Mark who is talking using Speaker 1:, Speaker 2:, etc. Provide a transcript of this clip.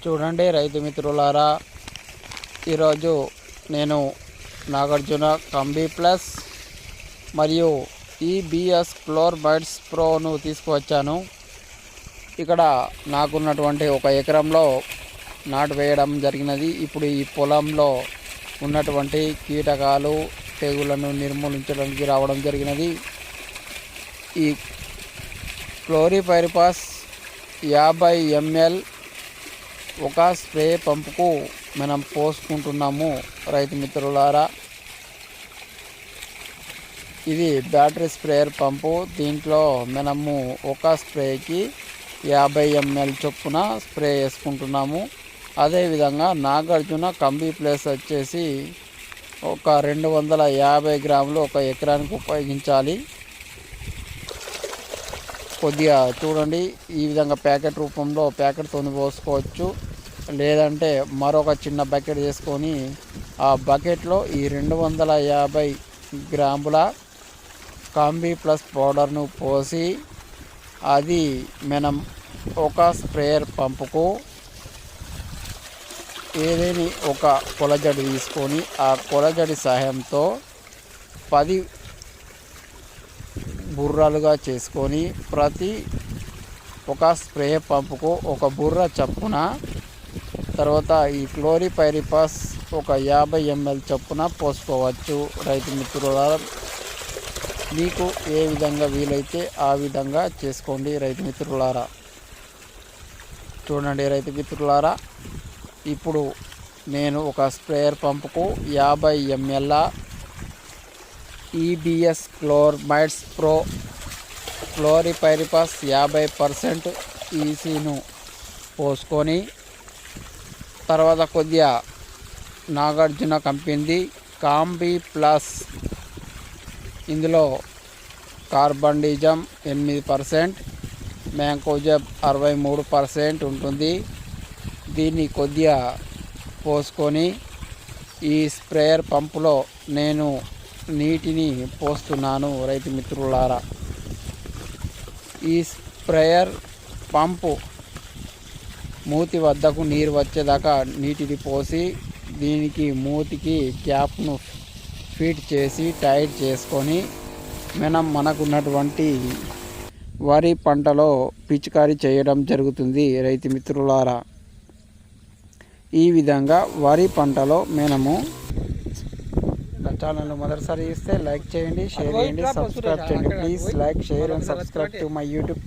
Speaker 1: చూడండి రైతు మిత్రులారా, ఈరోజు నేను నాగార్జున కంబీ ప్లస్ మరియు ఈబిఎస్ క్లోర్బైడ్స్ ప్రోను తీసుకువచ్చాను. ఇక్కడ నాకున్నటువంటి ఒక ఎకరంలో నాటు వేయడం జరిగినది. ఇప్పుడు ఈ పొలంలో ఉన్నటువంటి కీటకాలు తెగులను నిర్మూలించడానికి రావడం జరిగినది. ఈ క్లోరిపైరిపాస్ 50 ml ఒక స్ప్రే పంపుకు మనం పోసుకుంటున్నాము రైతు మిత్రులారా. ఇది బ్యాటరీ స్ప్రేయర్ పంపు. దీంట్లో మనము ఒక స్ప్రేకి 50 ml చొప్పున స్ప్రే వేసుకుంటున్నాము. అదేవిధంగా నాగార్జున కంబీ ప్లస్ వచ్చేసి ఒక 250 గ్రాములు ఒక ఎకరానికి ఉపయోగించాలి. కొద్దిగా చూడండి, ఈ విధంగా ప్యాకెట్ రూపంలో ప్యాకెట్తో పోసుకోవచ్చు. లేదంటే మరొక చిన్న బకెట్ చేసుకొని ఆ బకెట్లో ఈ 250 గ్రాముల కాంబీ ప్లస్ పౌడర్ను పోసి అది మనం ఒక స్ప్రేయర్ పంపుకు ఏదేని ఒక కొలజడి తీసుకొని ఆ కొలజడి సహాయంతో 10 బుర్రలుగా చేసుకొని ప్రతి ఒక స్ప్రే పంపుకు ఒక బుర్ర చప్పున, తర్వాత ఈ క్లోరిపైరిపాస్ ఒక 50 ml చొప్పున పోసుకోవచ్చు రైతు మిత్రులారా. మీకు ఏ విధంగా వీలైతే ఆ విధంగా చేసుకోండి రైతు మిత్రులారా. చూడండి రైతు మిత్రులారా, ఇప్పుడు నేను ఒక స్ప్రేయర్ పంపుకు 50 ml ఈబిఎస్ క్లోర్బైడ్స్ ప్రో క్లోరిపైరిపాస్ 50% ఈసీను పోసుకొని, తర్వాత కొద్దిగా నాగార్జున కంపెనీ కాంబీ ప్లస్, ఇందులో కార్బండిజం 8%, మ్యాంకోజెబ్ 63% ఉంటుంది. దీన్ని కొద్దిగా పోసుకొని ఈ స్ప్రేయర్ పంపులో నేను నీటిని పోస్తున్నాను రైతు మిత్రులారా. ఈ స్ప్రేయర్ పంపు మూతి వద్దకు నీరు వచ్చేదాకా నీటిని పోసి దీనికి మూతికి క్యాప్ను ఫిట్ చేసి టైట్ చేసుకొని మనకున్నటువంటి వరి పంటలో పిచికారీ చేయడం జరుగుతుంది రైతు మిత్రులారా. ఈ విధంగా వరి పంటలో మనము ఛానల్ మొదటిసారి ఇస్తే లైక్ చేయండి, షేర్ చేయండి, సబ్స్క్రైబ్ చేయండి. Please like, share and subscribe to my YouTube channel.